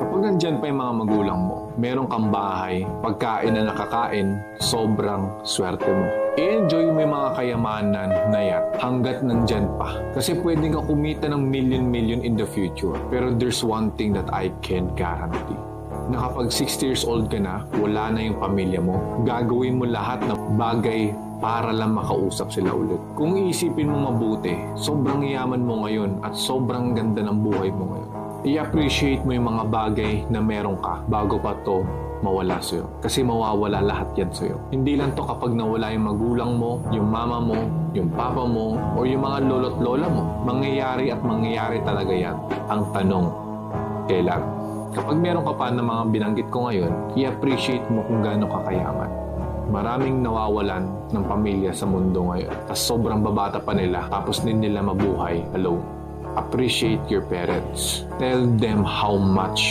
Kapag nandyan pa yung mga magulang mo, meron kang bahay, pagkain na nakakain, sobrang swerte mo. I-enjoy mo yung mga kayamanan na yan hanggat nandyan pa. Kasi pwedeng ka kumita ng million in the future. Pero there's one thing that I can guarantee. Na kapag 60 years old ka na, wala na yung pamilya mo, gagawin mo lahat ng bagay para lang makausap sila ulit. Kung iisipin mo mabuti, sobrang yaman mo ngayon at sobrang ganda ng buhay mo ngayon. I-appreciate mo yung mga bagay na meron ka bago pa to mawala sa'yo. Kasi mawawala lahat yan sa'yo. Hindi lang to kapag nawala yung magulang mo, yung mama mo, yung papa mo, o yung mga lolo't lola mo. Mangyayari at mangyayari talaga yan. Ang tanong, kailan? Kapag meron ka pa ng mga binanggit ko ngayon, i-appreciate mo kung gaano ka kayaman. Maraming nawawalan ng pamilya sa mundo ngayon. Tapos sobrang babata pa nila, tapos din nila mabuhay alone. Appreciate your parents. Tell them how much